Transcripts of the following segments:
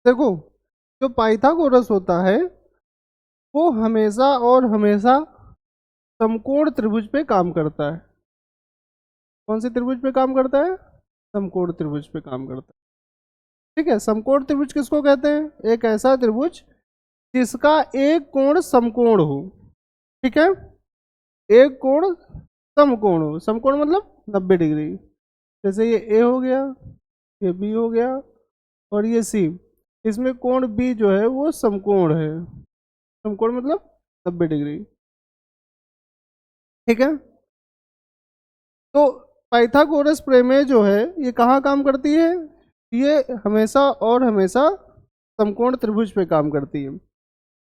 देखो, जो पाइथागोरस होता है वो हमेशा और हमेशा समकोण त्रिभुज पे काम करता है। कौन से त्रिभुज पे काम करता है? समकोण त्रिभुज पे काम करता है। ठीक है, समकोण त्रिभुज किसको कहते हैं? एक ऐसा त्रिभुज जिसका एक कोण समकोण हो। ठीक है, एक कोण समकोण हो। समकोण मतलब 90 डिग्री। जैसे ये ए हो गया, ये बी हो गया और ये सी। इसमें कोण बी जो है वो समकोण है। समकोण मतलब 90 डिग्री। ठीक है, तो पाइथागोरस प्रमेय जो है ये कहाँ काम करती है? ये हमेशा और हमेशा समकोण त्रिभुज पे काम करती है।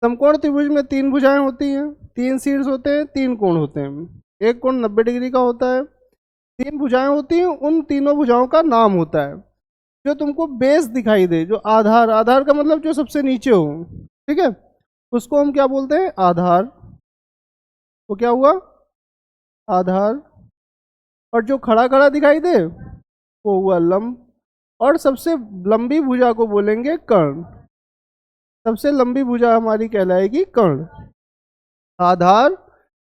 समकोण त्रिभुज में तीन भुजाएं होती हैं, तीन शीर्ष होते हैं, तीन कोण होते हैं। एक कोण 90 डिग्री का होता है। तीन भुजाएं होती हैं, उन तीनों भुजाओं का नाम होता है। जो तुमको बेस दिखाई दे, जो आधार, आधार का मतलब जो सबसे नीचे हो, ठीक है, उसको हम क्या बोलते हैं? आधार। वो क्या हुआ? आधार। और जो खड़ा खड़ा दिखाई दे वो हुआ लंब। और सबसे लंबी भुजा को बोलेंगे कर्ण। सबसे लंबी भुजा हमारी कहलाएगी कर्ण। आधार,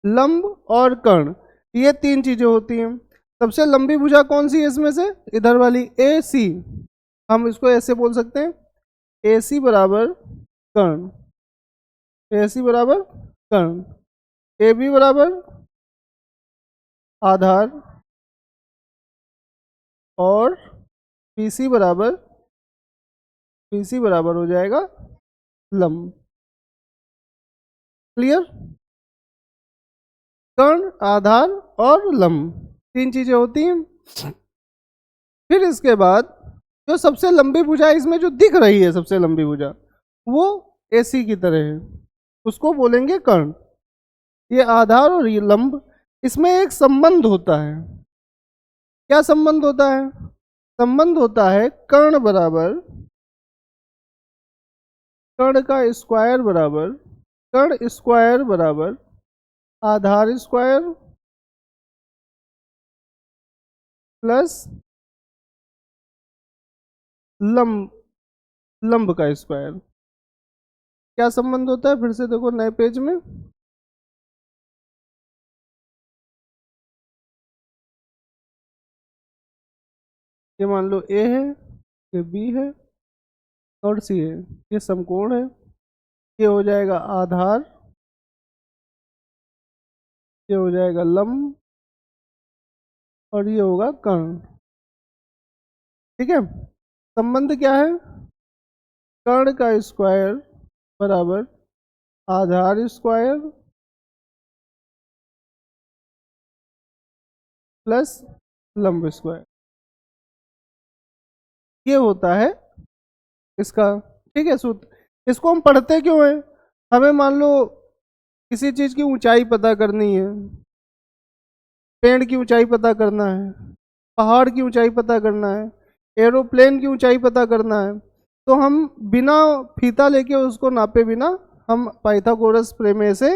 लंब और कर्ण, ये तीन चीजें होती हैं। सबसे लंबी भुजा कौन सी है इसमें से? इधर वाली ए सी। हम इसको ऐसे बोल सकते हैं, ए सी बराबर कर्ण। ए सी बराबर कर्ण। ए बी बराबर आधार और पी सी बराबर, पी सी बराबर हो जाएगा लंब। क्लियर? कर्ण, आधार और लंब, तीन चीजें होती हैं। फिर इसके बाद जो सबसे लंबी भुजा इसमें जो दिख रही है, सबसे लंबी भुजा, वो एसी की तरह है, उसको बोलेंगे कर्ण। ये आधार और ये लंब, इसमें एक संबंध होता है। क्या संबंध होता है? संबंध होता है कर्ण बराबर, कर्ण का स्क्वायर बराबर, कर्ण स्क्वायर बराबर आधार स्क्वायर प्लस लंब, लंब का स्क्वायर। क्या संबंध होता है? फिर से देखो नए पेज में। ये मान लो ए है, ये बी है और सी है। ये समकोण है। ये हो जाएगा आधार, ये हो जाएगा लंब और ये होगा कर्ण। ठीक है, संबंध क्या है? कर्ण का स्क्वायर बराबर आधार स्क्वायर प्लस लंब स्क्वायर। ये होता है इसका, ठीक है, सूत्र। इसको हम पढ़ते क्यों है? हमें मान लो किसी चीज की ऊंचाई पता करनी है, पेड़ की ऊंचाई पता करना है, पहाड़ की ऊंचाई पता करना है, एरोप्लेन की ऊंचाई पता करना है, तो हम बिना फीता लेके उसको नापे बिना, हम पाइथागोरस प्रमेय से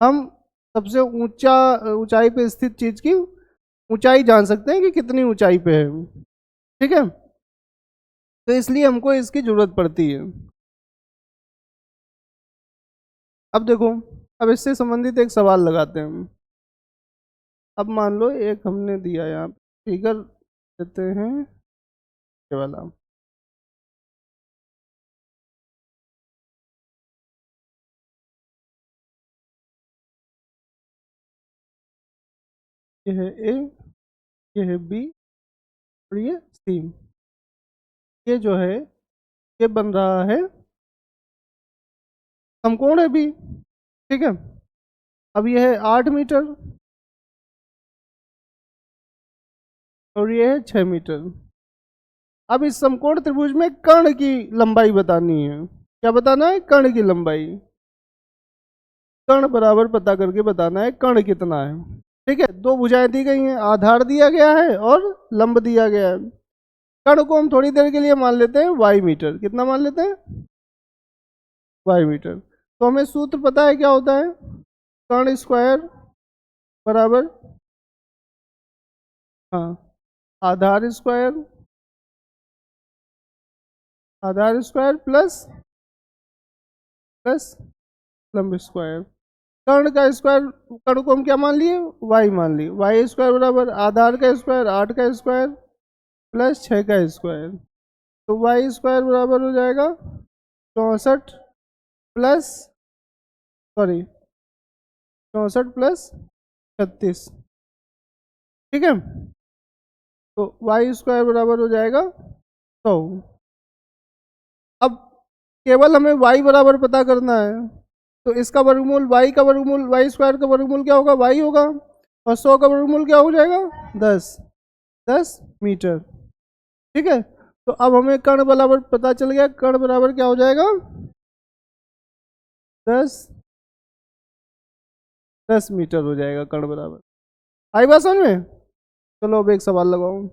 हम सबसे ऊंचा, ऊंचाई पे स्थित चीज की ऊंचाई जान सकते हैं कि कितनी ऊंचाई पे है। ठीक है, तो इसलिए हमको इसकी जरूरत पड़ती है। अब देखो, अब इससे संबंधित एक सवाल लगाते हैं हम। अब मान लो एक हमने दिया, यहाँ फिगर देते हैं ये वाला। ये है ए, ये है बी और ये सी। ये जो है ये बन रहा है समकोण है बी। ठीक है, अब ये है 8 मीटर और ये है 6 मीटर। अब इस समकोण त्रिभुज में कर्ण की लंबाई बतानी है। क्या बताना है? कर्ण की लंबाई। कर्ण बराबर पता करके बताना है कर्ण कितना है। ठीक है, दो भुजाएं दी गई हैं, आधार दिया गया है और लंब दिया गया है। कर्ण को हम थोड़ी देर के लिए मान लेते हैं वाई मीटर। कितना मान लेते हैं? Y meter. तो हमें सूत्र पता है क्या होता है? कर्ण स्क्वायर बराबर, हाँ, आधार स्क्वायर, आधार स्क्वायर प्लस प्लस लंब स्क्वायर। कर्ण का स्क्वायर, कर्ण को हम क्या मान लिए, वाई मान लिए। वाई स्क्वायर बराबर आधार का स्क्वायर 8 का स्क्वायर प्लस 6 का स्क्वायर। तो वाई स्क्वायर बराबर हो जाएगा 64 प्लस, सॉरी 64 प्लस 36। ठीक है, तो वाई स्क्वायर बराबर हो जाएगा 100। अब केवल हमें वाई बराबर पता करना है, तो इसका वर्गमूल वाई का वर्गमूल, वाई स्क्वायर का वर्गमूल क्या होगा, वाई होगा, और 100 का वर्गमूल क्या हो जाएगा 10, 10 मीटर। ठीक है, तो अब हमें कर्ण बराबर पता चल गया, कर्ण बराबर क्या हो जाएगा 10, 10 मीटर हो जाएगा कर्ण बराबर। आई बात समझ में? चलो अब एक सवाल लगाओ।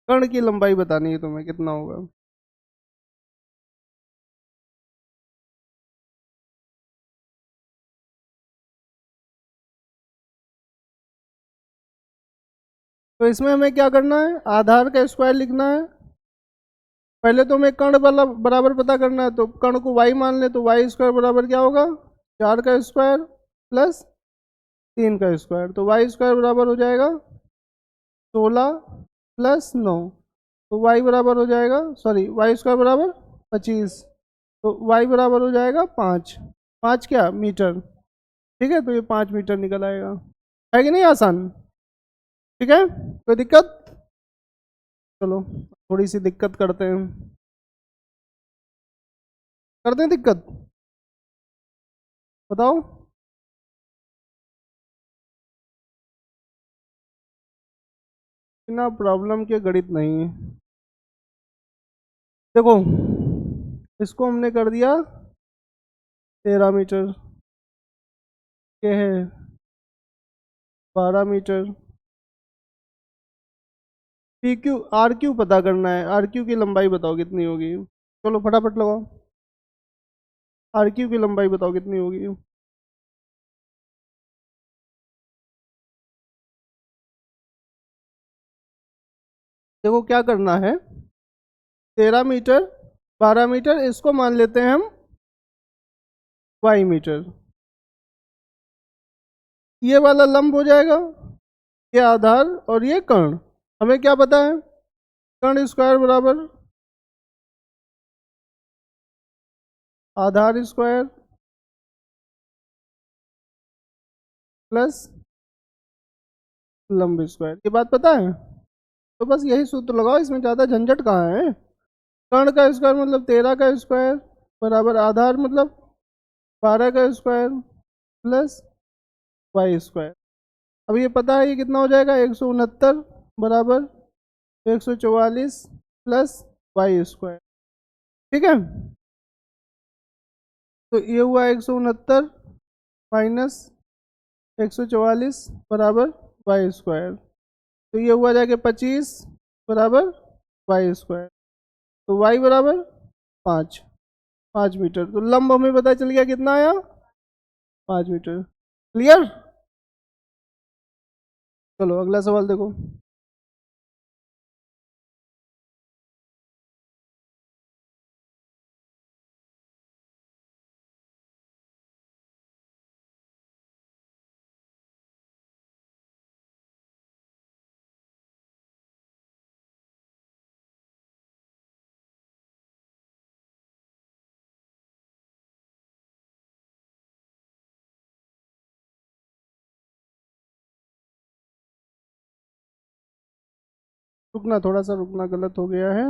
कर्ण की लंबाई बतानी है तुम्हें, कितना होगा। तो इसमें हमें क्या करना है, आधार का स्क्वायर लिखना है। पहले तो हमें कर्ण बराबर पता करना है, तो कर्ण को वाई मान ले, तो वाई स्क्वायर बराबर क्या होगा 4 का स्क्वायर प्लस 3 का स्क्वायर। तो वाई स्क्वायर बराबर हो जाएगा 16 प्लस 9। तो वाई बराबर हो जाएगा, सॉरी वाई स्क्वायर बराबर 25। तो वाई बराबर हो जाएगा 5, 5 क्या मीटर। ठीक है, तो ये 5 मीटर निकल आएगा। है कि नहीं आसान? ठीक है, कोई दिक्कत? चलो थोड़ी सी दिक्कत करते हैं दिक्कत, बताओ। बिना प्रॉब्लम के गणित नहीं है। देखो, इसको हमने कर दिया 13 मीटर, ये है 12 meter. P Q R Q पता करना है, आर क्यू की लंबाई बताओ कितनी होगी। चलो फटाफट लगाओ, आर क्यू की लंबाई बताओ कितनी होगी। देखो क्या करना है, 13 मीटर, 12 मीटर, इसको मान लेते हैं हम वाई मीटर। ये वाला लंब हो जाएगा, ये आधार, और ये कर्ण। हमें क्या पता है, कर्ण स्क्वायर बराबर आधार स्क्वायर प्लस लंब स्क्वायर। ये बात पता है, तो बस यही सूत्र लगाओ, इसमें ज़्यादा झंझट कहाँ है। कर्ण का स्क्वायर मतलब 13 का स्क्वायर बराबर आधार मतलब 12 का स्क्वायर प्लस वाई स्क्वायर। अब ये पता है ये कितना हो जाएगा 169 बराबर 144 प्लस वाई स्क्वायर। ठीक है, तो ये हुआ 169 माइनस 144 बराबर वाई स्क्वायर। तो ये हुआ जाके 25 बराबर वाई स्क्वायर। तो वाई बराबर 5, 5 मीटर। तो लंब हमें पता चल गया कितना आया, 5 मीटर। क्लियर? चलो अगला सवाल देखो। रुकना, थोड़ा सा रुकना, गलत हो गया है।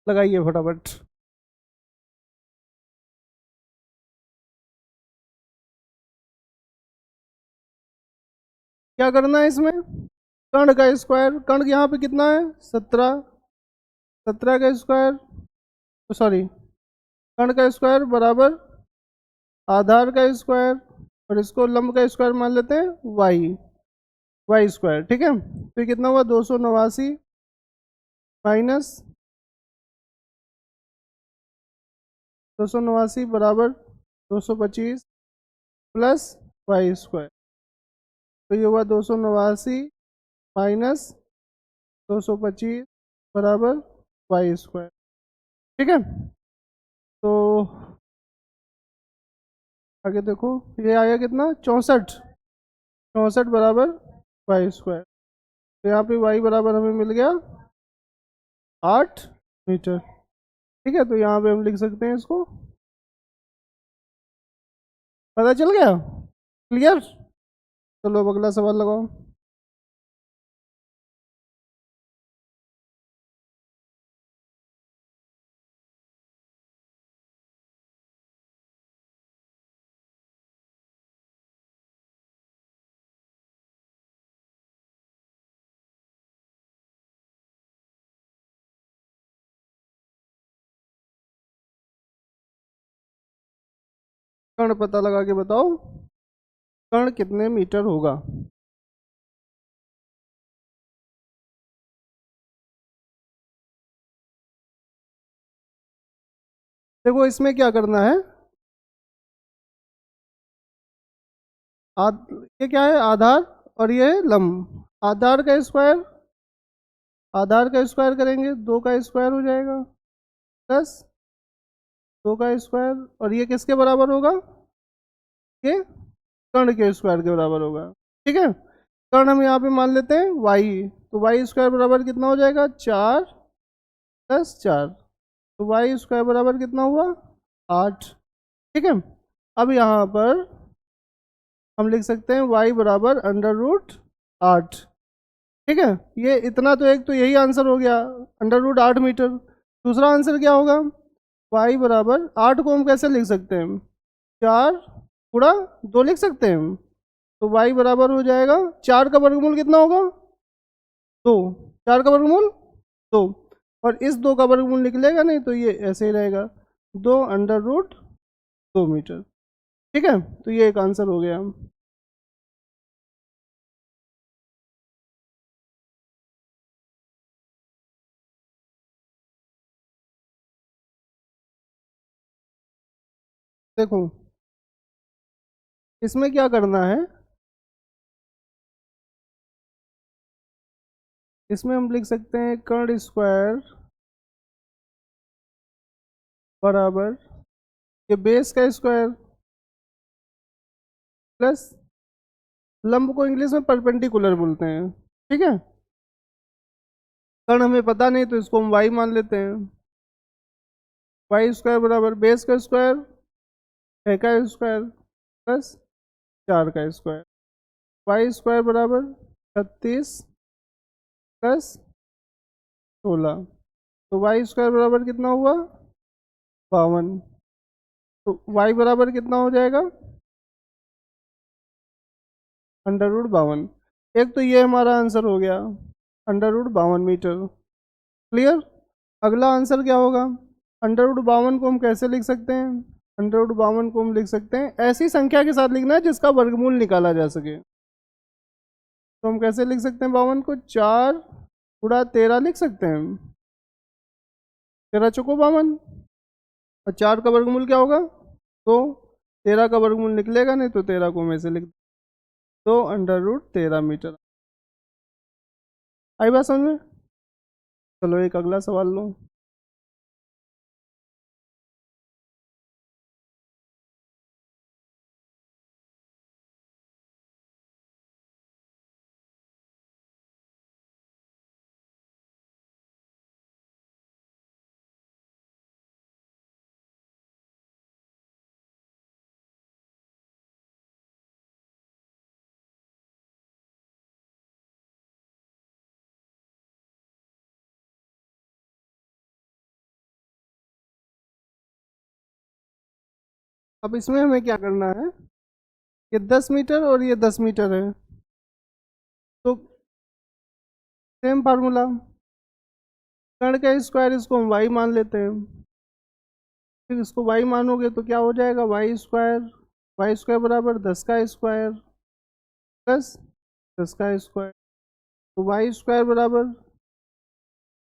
लगाइए फटाफट। क्या करना है इसमें? कर्ण का स्क्वायर। कर्ण यहाँ पे कितना है? 17। 17 का स्क्वायर, सॉरी, कर्ण का स्क्वायर बराबर आधार का स्क्वायर, और इसको लंब का स्क्वायर मान लेते हैं वाई, वाई स्क्वायर। ठीक है, तो ये कितना हुआ? 289 माइनस 289 बराबर 225 प्लस वाई स्क्वायर। तो ये हुआ 289 माइनस 225 बराबर वाई स्क्वायर। ठीक है, तो आगे देखो, ये आया कितना? 64। 64 बराबर वाई स्क्वायर। तो यहाँ पे वाई बराबर हमें मिल गया 8 मीटर। ठीक है, तो यहाँ पे हम लिख सकते हैं इसको। पता चल गया? क्लियर? चलो अब अगला सवाल लगाओ। कर्ण पता लगा के बताओ, कर्ण कितने मीटर होगा? देखो इसमें क्या करना है, ये क्या है? आधार, और ये है लंब। आधार का स्क्वायर, आधार का स्क्वायर करेंगे, 2 का स्क्वायर हो जाएगा, प्लस 2 का स्क्वायर, और ये किसके बराबर होगा? ये कर्ण के स्क्वायर के बराबर होगा। ठीक है, कर्ण हम यहाँ पे मान लेते हैं वाई, तो वाई स्क्वायर बराबर कितना हो जाएगा? 4 प्लस 4, तो वाई स्क्वायर बराबर कितना हुआ? 8। ठीक है, अब यहाँ पर हम लिख सकते हैं वाई बराबर √8। ठीक है, ये इतना तो, एक तो यही आंसर हो गया, √8 मीटर। दूसरा आंसर क्या होगा? वाई बराबर 8 को हम कैसे लिख सकते हैं? 4 गुणा 2 लिख सकते हैं। तो वाई बराबर हो जाएगा, 4 का वर्गमूल कितना होगा? 2। 4 का वर्गमूल 2, और इस 2 का वर्गमूल निकलेगा नहीं, तो ये ऐसे ही रहेगा, 2√2 मीटर। ठीक है, तो ये एक आंसर हो गया। देखो इसमें क्या करना है, इसमें हम लिख सकते हैं कर्ण स्क्वायर बराबर ये बेस का स्क्वायर प्लस लंब को इंग्लिश में परपेंडिकुलर बोलते हैं। ठीक है, कर्ण हमें पता नहीं, तो इसको हम वाई मान लेते हैं। वाई स्क्वायर बराबर बेस का स्क्वायर, 6 का स्क्वायर प्लस 4 का स्क्वायर। वाई स्क्वायर बराबर 36 प्लस 16, तो वाई स्क्वायर बराबर कितना हुआ? 52। तो वाई बराबर कितना हो जाएगा? √52। एक तो ये हमारा आंसर हो गया, √52 मीटर। क्लियर? अगला आंसर क्या होगा? √52 को हम कैसे लिख सकते हैं? √52 को हम लिख सकते हैं, ऐसी संख्या के साथ लिखना है जिसका वर्गमूल निकाला जा सके। तो हम कैसे लिख सकते हैं 52 को? 4 गुणा 13 लिख सकते हैं, 13 चौको 52, और 4 का वर्गमूल क्या होगा? तो 13 का वर्गमूल निकलेगा नहीं, तो 13 को हम ऐसे लिख, तो √13 मीटर। आई बात समझ में? चलो एक अगला सवाल लो। अब इसमें हमें क्या करना है, ये 10 मीटर और ये 10 मीटर है, तो सेम फार्मूला, कर्ण का स्क्वायर इसको हम वाई मान लेते हैं, फिर इसको वाई मानोगे तो क्या हो जाएगा, वाई स्क्वायर बराबर 10 का स्क्वायर प्लस 10 का स्क्वायर, तो वाई स्क्वायर बराबर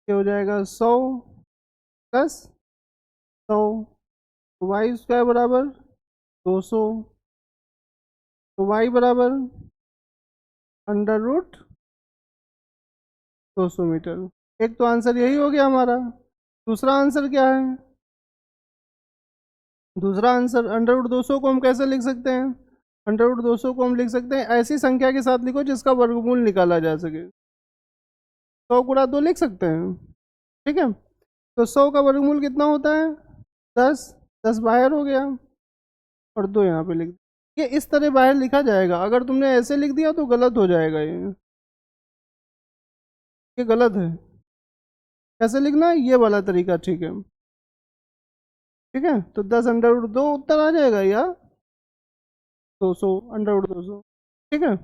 ये हो जाएगा 100 प्लस 100, तो वाई स्क्वायर बराबर 200, तो वाई बराबर अंडर रूट 200 मीटर। एक तो आंसर यही हो गया हमारा। दूसरा आंसर क्या है, दूसरा आंसर अंडर रूट 200 को हम कैसे लिख सकते हैं, अंडर रूट 200 को हम लिख सकते हैं ऐसी संख्या के साथ लिखो जिसका वर्गमूल निकाला जा सके, 100 गुणा 2 लिख सकते हैं, ठीक है। तो 100 का वर्गमूल कितना होता है, 10, 10 बाहर हो गया और 2 यहाँ पे लिख दिया। ये इस तरह बाहर लिखा जाएगा, अगर तुमने ऐसे लिख दिया तो गलत हो जाएगा, ये गलत है। कैसे लिखना है, ये वाला तरीका ठीक है, ठीक है। तो 10 अंडर रूट 2 उत्तर आ जाएगा या 200 अंडर रूट 200, ठीक है।